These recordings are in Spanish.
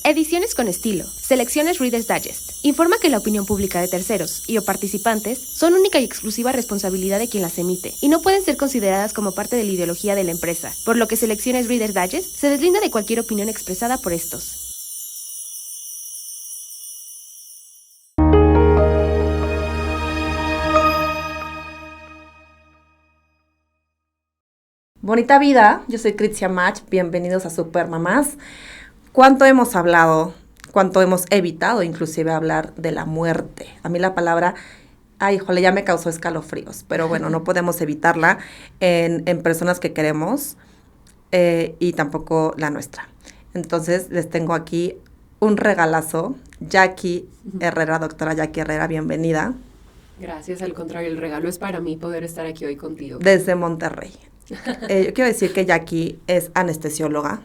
Ediciones con estilo. Selecciones Reader's Digest. Informa que la opinión pública de terceros y o participantes son única y exclusiva responsabilidad de quien las emite y no pueden ser consideradas como parte de la ideología de la empresa, por lo que Selecciones Reader's Digest se deslinda de cualquier opinión expresada por estos. Bonita vida, yo soy Critia Mach, bienvenidos a Super Mamás. ¿Cuánto hemos hablado, cuánto hemos evitado inclusive hablar de la muerte? A mí la palabra, ya me causó escalofríos, pero bueno, no podemos evitarla en personas que queremos y tampoco la nuestra. Entonces les tengo aquí un regalazo, Jackie Herrera, doctora Jackie Herrera, bienvenida. Gracias, al contrario, el regalo es para mí poder estar aquí hoy contigo. Desde Monterrey. Yo quiero decir que Jackie es anestesióloga,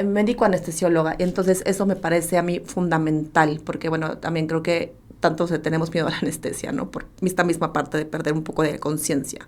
médico anestesióloga, y entonces eso me parece a mí fundamental, porque bueno, también creo que tanto tenemos miedo a la anestesia, ¿no? Por esta misma parte de perder un poco de conciencia.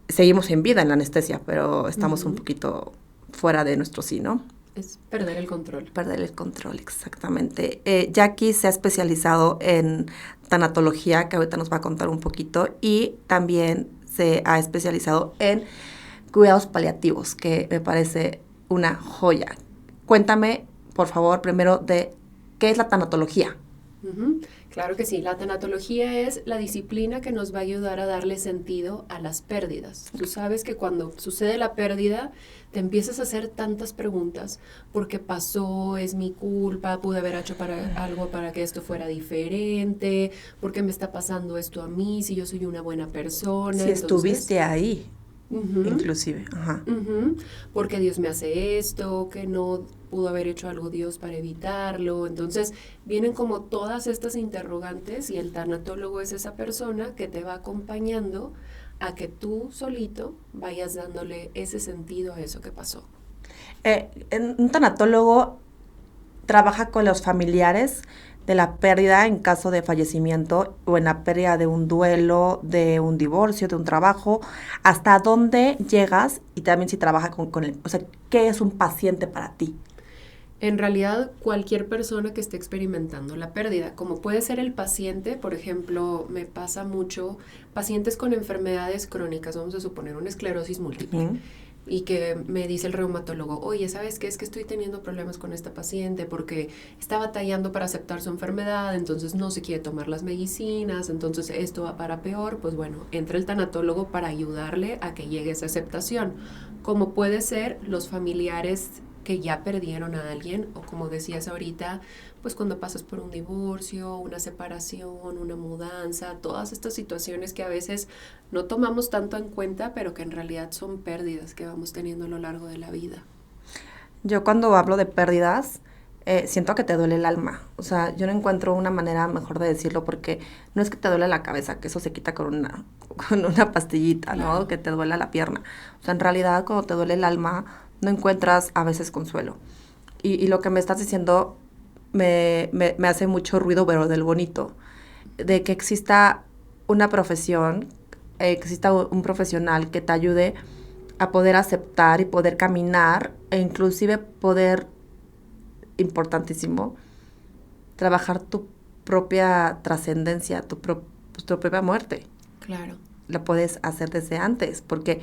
Seguimos en vida en la anestesia, pero estamos un poquito fuera de nuestro sí, ¿no? Es perder el control. Perder el control, exactamente. Jackie se ha especializado en tanatología, que ahorita nos va a contar un poquito, y también se ha especializado en cuidados paliativos, que me parece una joya. Cuéntame, por favor, primero de qué es la tanatología. Claro que sí, la tanatología es la disciplina que nos va a ayudar a darle sentido a las pérdidas. Tú sabes que cuando sucede la pérdida, te empiezas a hacer tantas preguntas. ¿Por qué pasó? ¿Es mi culpa? ¿Pude haber hecho algo para que esto fuera diferente? ¿Por qué me está pasando esto a mí si yo soy una buena persona? Si estuviste ahí. Inclusive, porque Dios me hace esto, que no pudo haber hecho algo Dios para evitarlo. Entonces vienen como todas estas interrogantes y el tanatólogo es esa persona que te va acompañando a que tú solito vayas dándole ese sentido a eso que pasó. Un tanatólogo trabaja con los familiares de la pérdida en caso de fallecimiento o en la pérdida de un duelo, de un divorcio, de un trabajo. ¿Hasta dónde llegas? Y también si trabaja con él. O sea, ¿qué es un paciente para ti? En realidad, cualquier persona que esté experimentando la pérdida, como puede ser el paciente, por ejemplo, me pasa mucho, pacientes con enfermedades crónicas, vamos a suponer una esclerosis múltiple, y que me dice el reumatólogo, oye, ¿sabes qué? Es que estoy teniendo problemas con esta paciente porque está batallando para aceptar su enfermedad, entonces no se quiere tomar las medicinas, entonces esto va para peor. Pues bueno, entra el tanatólogo para ayudarle a que llegue esa aceptación, como puede ser los familiares que ya perdieron a alguien, o como decías ahorita, pues cuando pasas por un divorcio, una separación, una mudanza, todas estas situaciones que a veces no tomamos tanto en cuenta, pero que en realidad son pérdidas que vamos teniendo a lo largo de la vida. Yo cuando hablo de pérdidas, siento que te duele el alma. O sea, yo no encuentro una manera mejor de decirlo, porque no es que te duele la cabeza, que eso se quita con una pastillita, ¿no? Claro. Que te duele la pierna. O sea, en realidad cuando te duele el alma, no encuentras a veces consuelo. Y lo que me estás diciendo me hace mucho ruido, pero del bonito, de que exista una profesión, exista un profesional que te ayude a poder aceptar y poder caminar, e inclusive poder, importantísimo, trabajar tu propia trascendencia, tu propia muerte. Claro. La puedes hacer desde antes, porque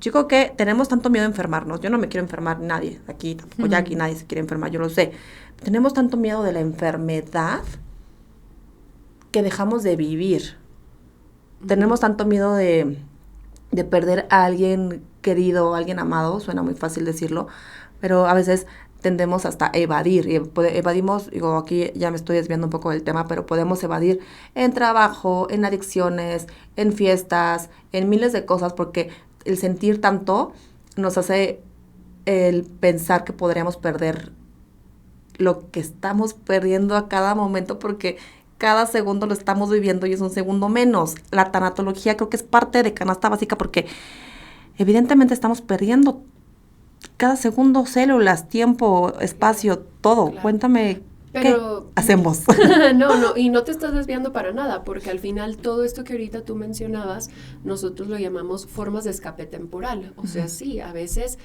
yo creo que tenemos tanto miedo a enfermarnos. Yo no me quiero enfermar, nadie aquí, tampoco ya aquí nadie se quiere enfermar, yo lo sé. Tenemos tanto miedo de la enfermedad que dejamos de vivir. Tenemos tanto miedo de perder a alguien querido, a alguien amado, suena muy fácil decirlo, pero a veces tendemos hasta a evadir, y evadimos, digo, aquí ya me estoy desviando un poco del tema, pero podemos evadir en trabajo, en adicciones, en fiestas, en miles de cosas, porque el sentir tanto nos hace el pensar que podríamos perder lo que estamos perdiendo a cada momento, porque cada segundo lo estamos viviendo y es un segundo menos. La tanatología creo que es parte de canasta básica, porque evidentemente estamos perdiendo cada segundo células, tiempo, espacio, todo. Claro. Cuéntame, pero, ¿qué hacemos? No, y no te estás desviando para nada, porque al final todo esto que ahorita tú mencionabas, nosotros lo llamamos formas de escape temporal. O sea, sí, a veces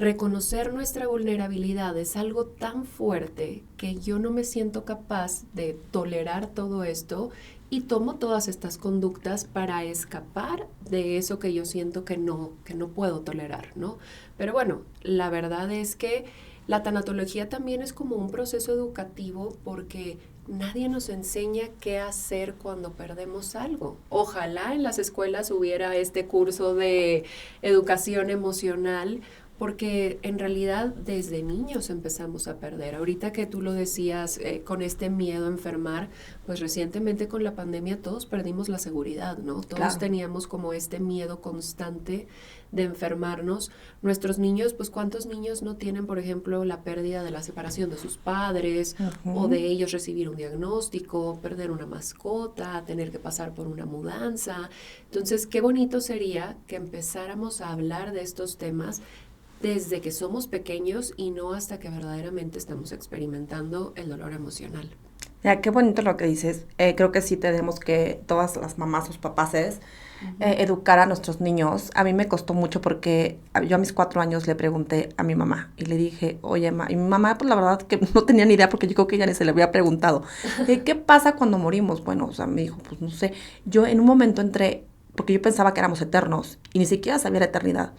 reconocer nuestra vulnerabilidad es algo tan fuerte que yo no me siento capaz de tolerar todo esto y tomo todas estas conductas para escapar de eso que yo siento que no puedo tolerar, ¿no? Pero bueno, la verdad es que la tanatología también es como un proceso educativo porque nadie nos enseña qué hacer cuando perdemos algo. Ojalá en las escuelas hubiera este curso de educación emocional, porque en realidad desde niños empezamos a perder. Ahorita que tú lo decías, con este miedo a enfermar, pues recientemente con la pandemia todos perdimos la seguridad, ¿no? Todos teníamos como este miedo constante de enfermarnos. Nuestros niños, pues ¿cuántos niños no tienen, por ejemplo, la pérdida de la separación de sus padres o de ellos recibir un diagnóstico, perder una mascota, tener que pasar por una mudanza? Entonces, qué bonito sería que empezáramos a hablar de estos temas desde que somos pequeños y no hasta que verdaderamente estamos experimentando el dolor emocional. Ya, qué bonito lo que dices. Creo que sí tenemos que, todas las mamás, los papás, educar a nuestros niños. A mí me costó mucho porque yo a mis 4 años le pregunté a mi mamá y le dije, oye, y mi mamá, pues la verdad que no tenía ni idea porque yo creo que ella ni se le había preguntado. ¿Qué pasa cuando morimos? Bueno, o sea, me dijo, pues no sé. Yo en un momento entré, porque yo pensaba que éramos eternos y ni siquiera sabía la eternidad.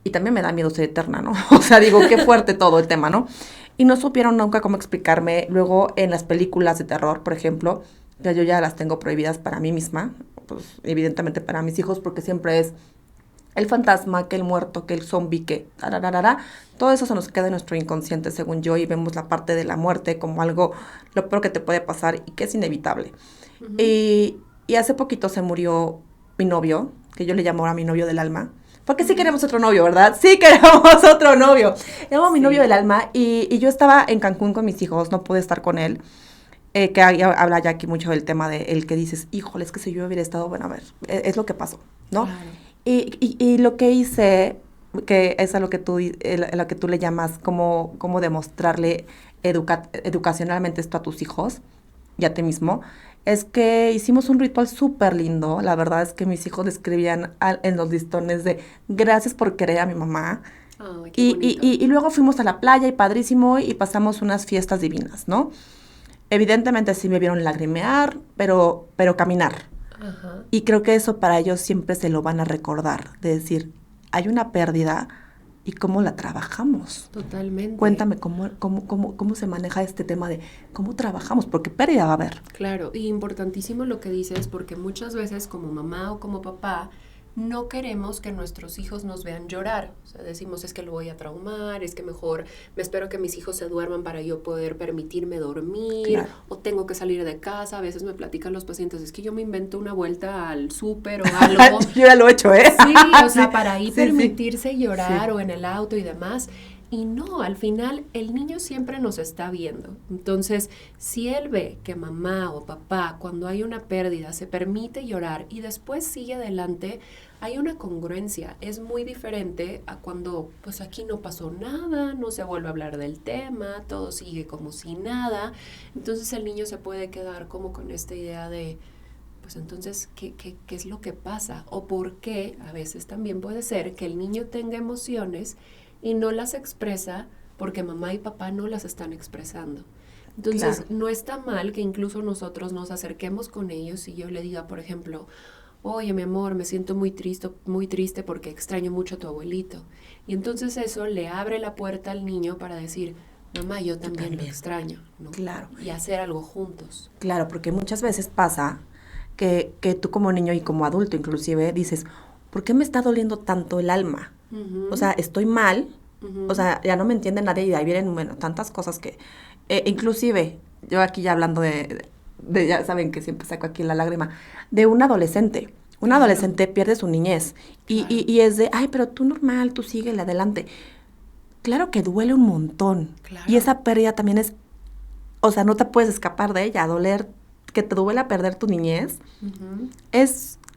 Y también me da miedo ser eterna, ¿no? O sea, digo, qué fuerte todo el tema, ¿no? Y no supieron nunca cómo explicarme. Luego, en las películas de terror, por ejemplo, yo ya las tengo prohibidas para mí misma, pues evidentemente para mis hijos, porque siempre es el fantasma, que el muerto, que el zombie, que tarararara. Todo eso se nos queda en nuestro inconsciente, según yo, y vemos la parte de la muerte como algo, lo peor que te puede pasar y que es inevitable. Uh-huh. Y hace poquito se murió mi novio, que yo le llamo ahora mi novio del alma. Porque sí queremos otro novio, ¿verdad? Sí queremos otro novio. Llamo a mi novio del alma y yo estaba en Cancún con mis hijos, no pude estar con él. Que habla ya aquí mucho del tema de el que dices, híjole, es que si yo hubiera estado, bueno, a ver, es lo que pasó, ¿no? Claro. Y lo que hice, que es a lo que tú le llamas como demostrarle educacionalmente esto a tus hijos y a ti mismo, es que hicimos un ritual súper lindo. La verdad es que mis hijos le escribían en los listones de gracias por querer a mi mamá. Oh, y luego fuimos a la playa y padrísimo y pasamos unas fiestas divinas, ¿no? Evidentemente sí me vieron lagrimear, pero caminar. Ajá. Y creo que eso para ellos siempre se lo van a recordar, de decir, hay una pérdida y cómo la trabajamos. Totalmente. Cuéntame cómo se maneja este tema de cómo trabajamos, porque pérdida va a haber. Claro, y importantísimo lo que dices, porque muchas veces como mamá o como papá no queremos que nuestros hijos nos vean llorar. O sea, decimos, es que lo voy a traumar, es que mejor me espero que mis hijos se duerman para yo poder permitirme dormir, claro. O tengo que salir de casa. A veces me platican los pacientes, es que yo me invento una vuelta al súper o algo. Yo ya lo he hecho, ¿eh? Sí, o sea, para ahí permitirse llorar o en el auto y demás. Y no, al final el niño siempre nos está viendo. Entonces, si él ve que mamá o papá, cuando hay una pérdida, se permite llorar y después sigue adelante, hay una congruencia. Es muy diferente a cuando, pues aquí no pasó nada, no se vuelve a hablar del tema, todo sigue como si nada. Entonces el niño se puede quedar como con esta idea de, pues entonces, ¿qué es lo que pasa? O por qué, a veces también puede ser que el niño tenga emociones y no las expresa porque mamá y papá no las están expresando. Entonces, claro. No está mal que incluso nosotros nos acerquemos con ellos y yo le diga, por ejemplo, oye, mi amor, me siento muy triste porque extraño mucho a tu abuelito. Y entonces eso le abre la puerta al niño para decir, mamá, yo también lo extraño, ¿no? Claro. Y hacer algo juntos. Claro, porque muchas veces pasa que tú como niño y como adulto inclusive dices, ¿por qué me está doliendo tanto el alma? Uh-huh. O sea, estoy mal, uh-huh. O sea, ya no me entiende nadie y ahí vienen, bueno, tantas cosas que, inclusive, yo aquí ya hablando de ya saben que siempre saco aquí la lágrima, de un adolescente. Un adolescente pierde su niñez y es de, ay, pero tú normal, tú síguele adelante. Claro que duele un montón. Claro. Y esa pérdida también es, o sea, no te puedes escapar de ella, doler, que te duela perder tu niñez, uh-huh.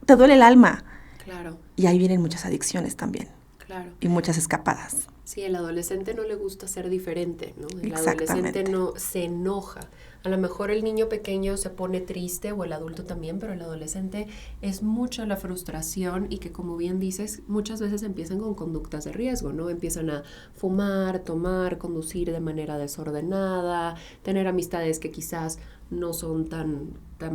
Te duele el alma. Claro. Y ahí vienen muchas adicciones también. Claro. y muchas escapadas. Sí, el adolescente no le gusta ser diferente, ¿no? El Exactamente. adolescente no se enoja. A lo mejor el niño pequeño se pone triste o el adulto también, pero el adolescente es mucho la frustración y que, como bien dices, muchas veces empiezan con conductas de riesgo, ¿no? Empiezan a fumar, tomar, conducir de manera desordenada, tener amistades que quizás no son tan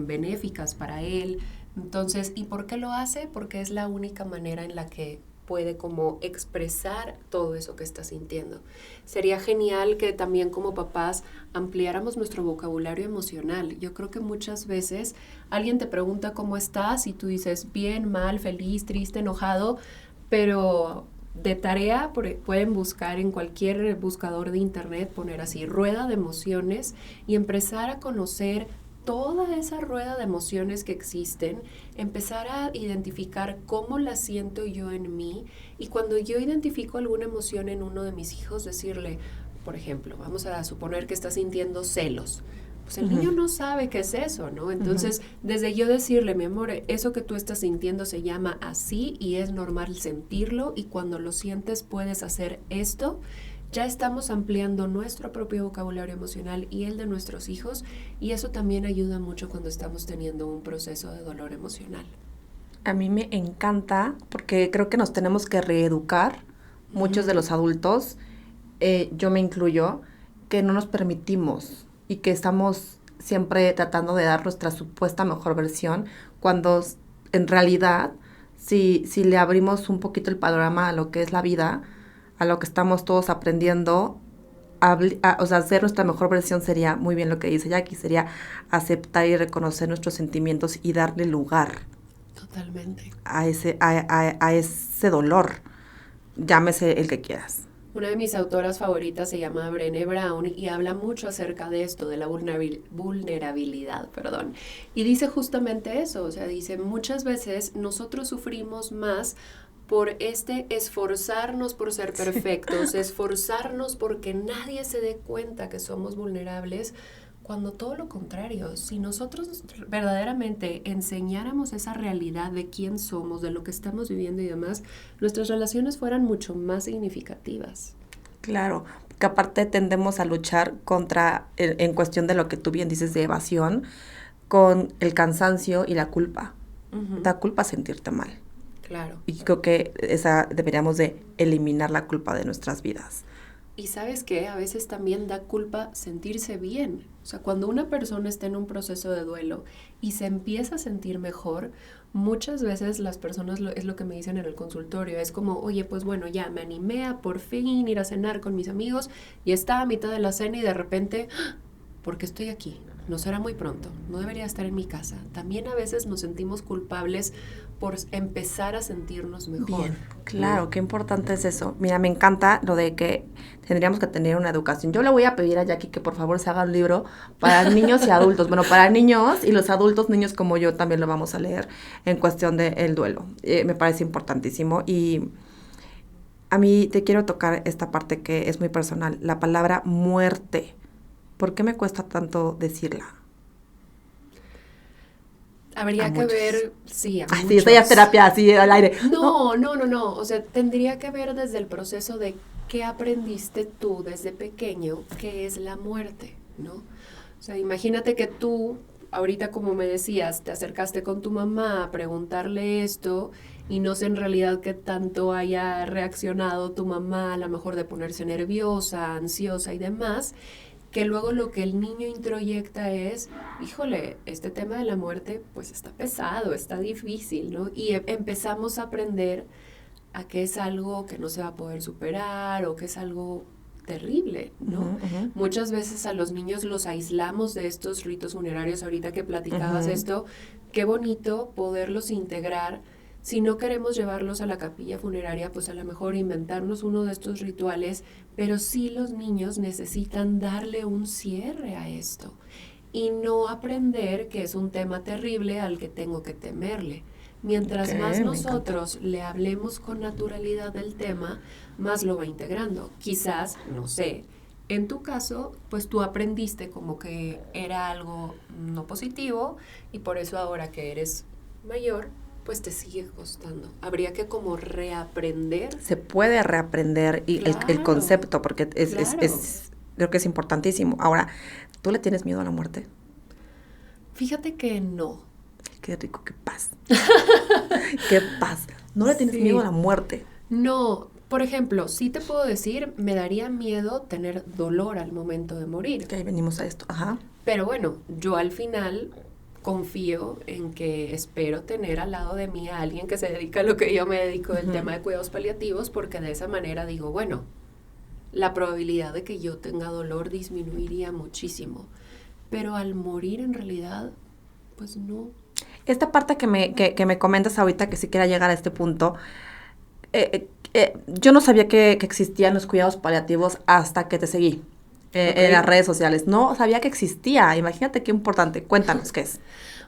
benéficas para él. Entonces, ¿y por qué lo hace? Porque es la única manera en la que puede como expresar todo eso que está sintiendo. Sería genial que también como papás ampliáramos nuestro vocabulario emocional. Yo creo que muchas veces alguien te pregunta cómo estás y tú dices bien, mal, feliz, triste, enojado, pero de tarea pueden buscar en cualquier buscador de internet, poner así rueda de emociones y empezar a conocer toda esa rueda de emociones que existen, empezar a identificar cómo la siento yo en mí y cuando yo identifico alguna emoción en uno de mis hijos, decirle, por ejemplo, vamos a suponer que está sintiendo celos. Pues el niño no sabe qué es eso, ¿no? Entonces, desde yo decirle, mi amor, eso que tú estás sintiendo se llama así y es normal sentirlo y cuando lo sientes puedes hacer esto, ya estamos ampliando nuestro propio vocabulario emocional y el de nuestros hijos y eso también ayuda mucho cuando estamos teniendo un proceso de dolor emocional. A mí me encanta porque creo que nos tenemos que reeducar, muchos de los adultos, yo me incluyo, que no nos permitimos y que estamos siempre tratando de dar nuestra supuesta mejor versión cuando en realidad si le abrimos un poquito el panorama a lo que es la vida, a lo que estamos todos aprendiendo, o sea, ser nuestra mejor versión sería muy bien lo que dice Jackie, sería aceptar y reconocer nuestros sentimientos y darle lugar. Totalmente. A ese dolor, llámese el que quieras. Una de mis autoras favoritas se llama Brené Brown y habla mucho acerca de esto, de la vulnerabilidad, y dice justamente eso, o sea, dice, muchas veces nosotros sufrimos más por esforzarnos por ser perfectos, esforzarnos porque nadie se dé cuenta que somos vulnerables, cuando todo lo contrario, si nosotros verdaderamente enseñáramos esa realidad de quién somos, de lo que estamos viviendo y demás, nuestras relaciones fueran mucho más significativas. Claro, porque aparte tendemos a luchar contra, en cuestión de lo que tú bien dices de evasión, con el cansancio y la culpa. Da culpa sentirte mal. Claro. Y creo que deberíamos de eliminar la culpa de nuestras vidas. Y ¿sabes qué? A veces también da culpa sentirse bien. O sea, cuando una persona está en un proceso de duelo y se empieza a sentir mejor, muchas veces las personas, es lo que me dicen en el consultorio, es como, oye, pues bueno, ya me animé a por fin ir a cenar con mis amigos y estaba a mitad de la cena y de repente, ¿por qué estoy aquí? No será muy pronto, no debería estar en mi casa. También a veces nos sentimos culpables por empezar a sentirnos mejor. Bien, claro, qué importante es eso. Mira, me encanta lo de que tendríamos que tener una educación. Yo le voy a pedir a Jackie que por favor se haga un libro para niños y adultos. Bueno, para niños y los adultos, niños como yo también lo vamos a leer en cuestión del duelo. Me parece importantísimo y a mí te quiero tocar esta parte que es muy personal, la palabra muerte. ¿Por qué me cuesta tanto decirla? Habría que ver, sí, a muchos. Sí, esa ya es terapia así al aire. No. O sea, tendría que ver desde el proceso de qué aprendiste tú desde pequeño, qué es la muerte, ¿no? O sea, imagínate que tú, ahorita como me decías, te acercaste con tu mamá a preguntarle esto y no sé en realidad qué tanto haya reaccionado tu mamá, a lo mejor de ponerse nerviosa, ansiosa y demás, que luego lo que el niño introyecta es, híjole, este tema de la muerte pues está pesado, está difícil, ¿no? Y empezamos a aprender a que es algo que no se va a poder superar o que es algo terrible, ¿no? Muchas veces a los niños los aislamos de estos ritos funerarios, ahorita que platicabas esto, qué bonito poderlos integrar. Si no queremos llevarlos a la capilla funeraria, pues a lo mejor inventarnos uno de estos rituales, pero sí los niños necesitan darle un cierre a esto y no aprender que es un tema terrible al que tengo que temerle. Mientras más nosotros le hablemos con naturalidad del tema, más lo va integrando. Quizás, no sé, en tu caso, pues tú aprendiste como que era algo no positivo y por eso ahora que eres mayor, pues te sigue costando. Habría que como reaprender. Se puede reaprender y el Claro, concepto, porque claro. creo que es importantísimo. Ahora, ¿tú le tienes miedo a la muerte? Fíjate que no. Qué rico, qué paz. Qué paz. No le tienes Sí. miedo a la muerte. No, por ejemplo, sí te puedo decir, me daría miedo tener dolor al momento de morir. Que ahí venimos a esto. Ajá. Pero bueno, yo al final confío en que espero tener al lado de mí a alguien que se dedica a lo que yo me dedico, del tema de cuidados paliativos, porque de esa manera digo, bueno, la probabilidad de que yo tenga dolor disminuiría muchísimo. Pero al morir en realidad, pues no. Esta parte que me comentas ahorita, que sí quiera llegar a este punto, yo no sabía que existían los cuidados paliativos hasta que te seguí en las redes sociales. No sabía que existía. Imagínate qué importante. Cuéntanos qué es.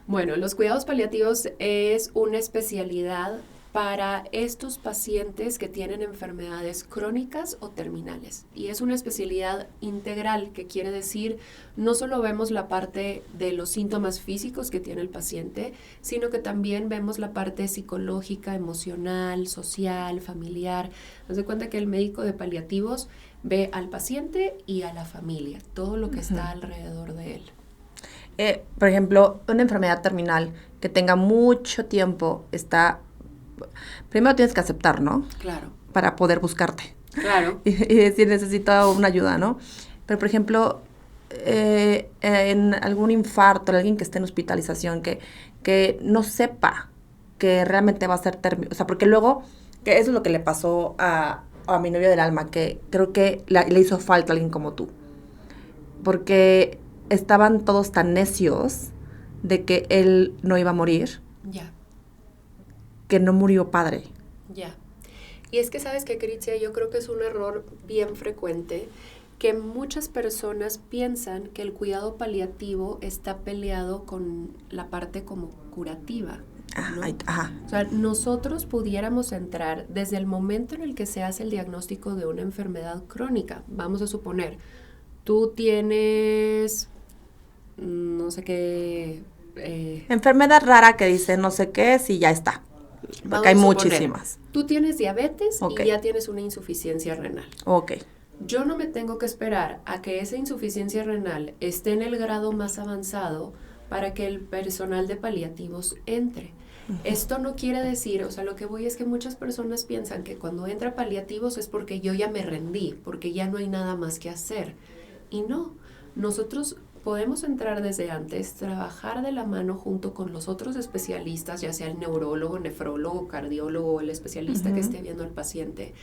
Bueno, los cuidados paliativos es una especialidad para estos pacientes que tienen enfermedades crónicas o terminales. Y es una especialidad integral, que quiere decir no solo vemos la parte de los síntomas físicos que tiene el paciente, sino que también vemos la parte psicológica, emocional, social, familiar. Haz de cuenta que el médico de paliativos ve al paciente y a la familia, todo lo que está alrededor de él. Por ejemplo, una enfermedad terminal que tenga mucho tiempo está... Primero tienes que aceptar, ¿no? Claro. Para poder buscarte. Claro. Y decir, necesito una ayuda, ¿no? Pero, por ejemplo, en algún infarto, alguien que esté en hospitalización, que no sepa que realmente va a ser o sea, porque luego, que eso es lo que le pasó a mi novio del alma, que creo que le hizo falta alguien como tú. Porque estaban todos tan necios de que él no iba a morir, Ya. que no murió padre. Ya. Y es que, ¿sabes qué, Critia? Yo creo que es un error bien frecuente que muchas personas piensan que el cuidado paliativo está peleado con la parte como curativa, ¿no? Ajá. O sea, nosotros pudiéramos entrar desde el momento en el que se hace el diagnóstico de una enfermedad crónica. Vamos a suponer, tú tienes, no sé qué... Enfermedad rara que dice no sé qué, sí, ya está. Porque hay muchísimas. Tú tienes diabetes Ok. y ya tienes una insuficiencia renal. Ok. Yo no me tengo que esperar a que esa insuficiencia renal esté en el grado más avanzado para que el personal de paliativos entre. Esto no quiere decir, o sea, lo que voy es que muchas personas piensan que cuando entra paliativos es porque yo ya me rendí, porque ya no hay nada más que hacer. Y no, nosotros podemos entrar desde antes, trabajar de la mano junto con los otros especialistas, ya sea el neurólogo, nefrólogo, cardiólogo, el especialista que esté viendo al paciente.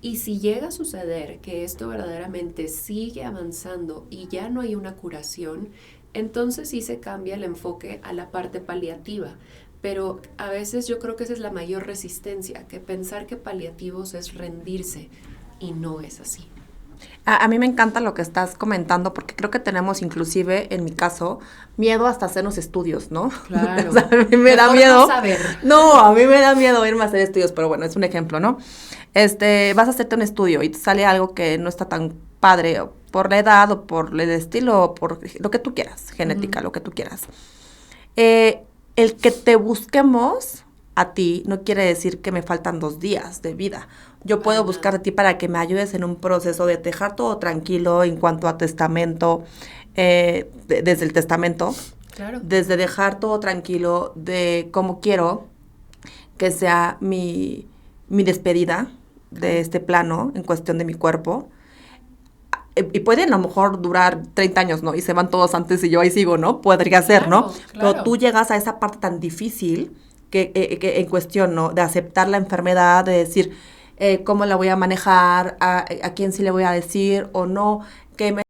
Y si llega a suceder que esto verdaderamente sigue avanzando y ya no hay una curación, entonces sí se cambia el enfoque a la parte paliativa. Pero a veces yo creo que esa es la mayor resistencia, que pensar que paliativos es rendirse, y no es así. A mí me encanta lo que estás comentando, porque creo que tenemos inclusive, en mi caso, miedo hasta hacernos estudios, ¿no? Claro. O sea, a mí me da Mejor miedo. no saber. No, a mí me da miedo irme a hacer estudios, pero bueno, es un ejemplo, ¿no? Vas a hacerte un estudio y te sale algo que no está tan padre, o por la edad, o por el estilo, o por lo que tú quieras, genética, lo que tú quieras. El que te busquemos a ti no quiere decir que me faltan 2 días de vida. Yo puedo buscar a ti para que me ayudes en un proceso de dejar todo tranquilo en cuanto a testamento, desde el testamento, Claro. desde dejar todo tranquilo de cómo quiero que sea mi despedida de este plano en cuestión de mi cuerpo. Y pueden a lo mejor durar 30 años, ¿no? Y se van todos antes y yo ahí sigo, ¿no? Podría ser, ¿no? Claro. Pero tú llegas a esa parte tan difícil que en cuestión, ¿no? De aceptar la enfermedad, de decir cómo la voy a manejar, a quién sí le voy a decir o no, qué me